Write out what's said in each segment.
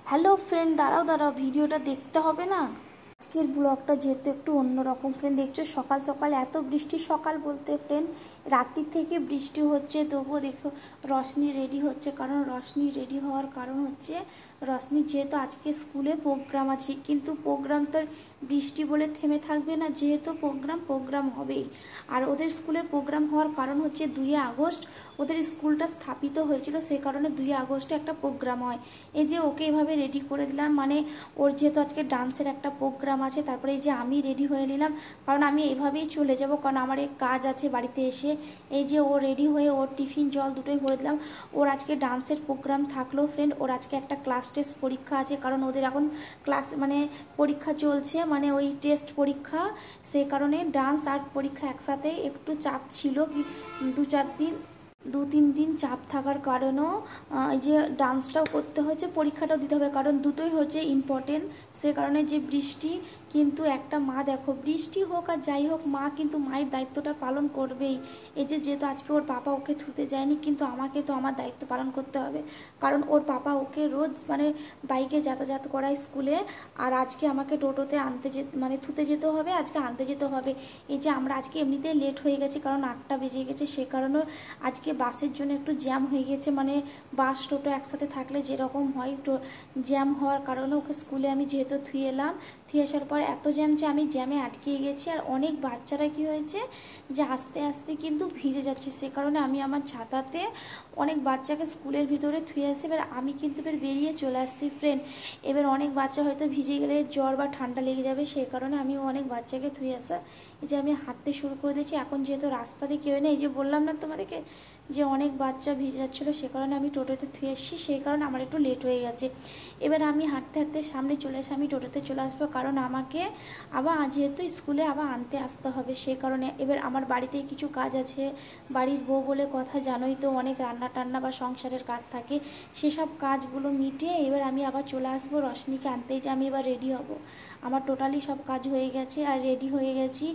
Hello friend, দাঁড়াও দাঁড়াও, ভিডিওটা দেখতে হবে না? আজকের ব্লগটা যেহেতু একটু অন্যরকম ফ্রেন্ড, দেখছো সকাল সকাল এত বৃষ্টি। সকাল বলতে ফ্রেন্ড রাত্রির থেকে বৃষ্টি হচ্ছে, তবুও দেখো রশনি রেডি হচ্ছে। কারণ রশনি রেডি হওয়ার কারণ হচ্ছে রশনি যেহেতু আজকে স্কুলে প্রোগ্রাম আছে, কিন্তু প্রোগ্রাম তো বৃষ্টি বলে থেমে থাকবে না, যেহেতু প্রোগ্রাম হবেই। আর ওদের স্কুলে প্রোগ্রাম হওয়ার কারণ হচ্ছে 2 আগস্ট ওদের স্কুলটা স্থাপিত হয়েছিল, সে কারণে 2 আগস্টে একটা প্রোগ্রাম হয়। এই যে ওকে এভাবে রেডি করে দিলাম, মানে ওর যেহেতু আজকে ডান্সের একটা প্রোগ্রাম আছে, তারপরে এই যে আমি রেডি হয়ে নিলাম, কারণ আমি এভাবেই চলে যাব, কারণ আমার এক কাজ আছে বাড়িতে এসে। এই যে ও রেডি হয়ে ওর টিফিন জল দুটোই ভরে দিলাম। ওর আজকে ডান্সের প্রোগ্রাম থাকলো ফ্রেন্ড, ওর আজকে একটা ক্লাস টেস্ট পরীক্ষা আছে, কারণ ওদের এখন ক্লাস মানে পরীক্ষা চলছে, মানে ওই টেস্ট পরীক্ষা, সে কারণে ডান্স আর পরীক্ষা একসাথে একটু চাপ ছিল কি 2-3 দিন চাপ থাকার কারণেও এই যে ডান্সটাও করতে হয়েছে, পরীক্ষাটাও দিতে হবে, কারণ দুটোই হচ্ছে ইম্পর্টেন্ট। সে কারণে যে বৃষ্টি, কিন্তু একটা মা দেখো, বৃষ্টি হোক আর যাই হোক, মা কিন্তু মায়ের দায়িত্বটা পালন করবেই। এই যে যেহেতু আজকে ওর পাপা ওকে ধুতে যায়নি, কিন্তু আমাকে তো আমার দায়িত্ব পালন করতে হবে, কারণ ওর পাপা ওকে রোজ মানে বাইকে যাতায়াত করায় স্কুলে, আর আজকে আমাকে টোটোতে আনতে মানে ধুতে যেতে হবে, আজকে আনতে যেতে হবে। এই যে আমরা আজকে এমনিতেই লেট হয়ে গেছি, কারণ 8টা বেজে গেছে, সে কারণে আজকে বাসের জন্য একটু জ্যাম হয়ে গেছে, মানে বাস টোটো একসাথে থাকলে যেরকম হয় জ্যাম হওয়ার কারণে ওকে স্কুলে আমি যেহেতু থুয়ে এলাম, থুয়ে আসার পর এত জ্যাম যে আমি জ্যামে আটকে গেছি। আর অনেক বাচ্চারা কি হয়েছে যে আস্তে আস্তে কিন্তু ভিজে যাচ্ছে, সে কারণে আমি আমার ছাতাতে অনেক বাচ্চাকে স্কুলের ভিতরে থুয়ে আসি। এবার আমি কিন্তু এবার বেরিয়ে চলে আসছি ফ্রেন্ড। এবার অনেক বাচ্চা হয়তো ভিজে গেলে জ্বর বা ঠান্ডা লেগে যাবে, সেই কারণে আমি অনেক বাচ্চাকে থুয়ে আসা। এই যে আমি হাঁটতে শুরু করে দিয়েছি, এখন যেহেতু রাস্তাতে কেউ নেই, এই যে বললাম না তোমাদেরকে যে অনেক বাচ্চা ভিজে যাচ্ছিলো, সে কারণে আমি টোটোতে থুয়ে এসেছি, সেই কারণে আমার একটু লেট হয়ে গেছে। এবার আমি হাঁটতে হাঁটতে সামনে চলে এসে আমি টোটোতে চলে আসবো, কারণ আমাকে আবার যেহেতু স্কুলে আবার আনতে আসতে হবে, সে কারণে। এবার আমার বাড়িতে কিছু কাজ আছে, বাড়ির বউ বলে কথা জানোই তো, অনেক রান্না টান্না বা সংসারের কাজ থাকে, সেসব কাজগুলো মিটিয়ে এবার আমি আবার চলে আসবো রশনিকে আনতেই, যে আমি এবার রেডি হব। আমার টোটালি সব কাজ হয়ে গেছে আর রেডি হয়ে গেছি।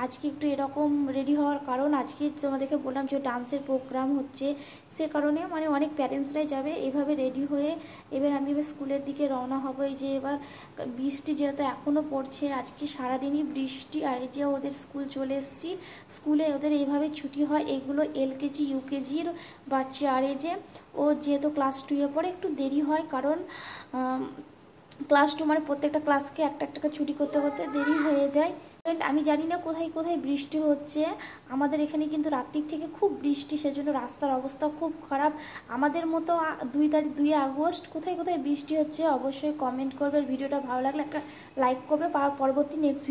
আজকে একটু এরকম রেডি হওয়ার কারণ, আজকে তোমাদেরকে বললাম যে ডান্সের প্রোগ্রাম হচ্ছে, সে কারণে মানে অনেক প্যারেন্টসরাই যাবে। এভাবে রেডি হয়ে এবার আমি এবার স্কুলের দিকে রওনা হব। এই যে এবার বৃষ্টি যেহেতু এখনও পড়ছে, আজকে সারাদিনই বৃষ্টি, আর এই যে ওদের স্কুল চলে এসেছি, স্কুলে ওদের এইভাবে ছুটি হয়, এগুলো এলকেজি ইউকেজির বাচ্চা। আর এই যে ও যেহেতু ক্লাস 2-এ পড়ে, একটু দেরি হয়, কারণ ক্লাস 2 মানে প্রত্যেকটা ক্লাসকে একটা একটা ছুটি করতে করতে দেরি হয়ে যায়। আমি জানি না কোথায় কোথায় বৃষ্টি হচ্ছে, আমাদের এখানে কিন্তু রাত্রির থেকে খুব বৃষ্টি, সেজন্য রাস্তার অবস্থা খুব খারাপ। আমাদের মতো 2 আগস্ট কোথায় কোথায় বৃষ্টি হচ্ছে অবশ্যই কমেন্ট করবে। ভিডিওটা ভালো লাগলে একটা লাইক করবে, পরবর্তী নেক্সট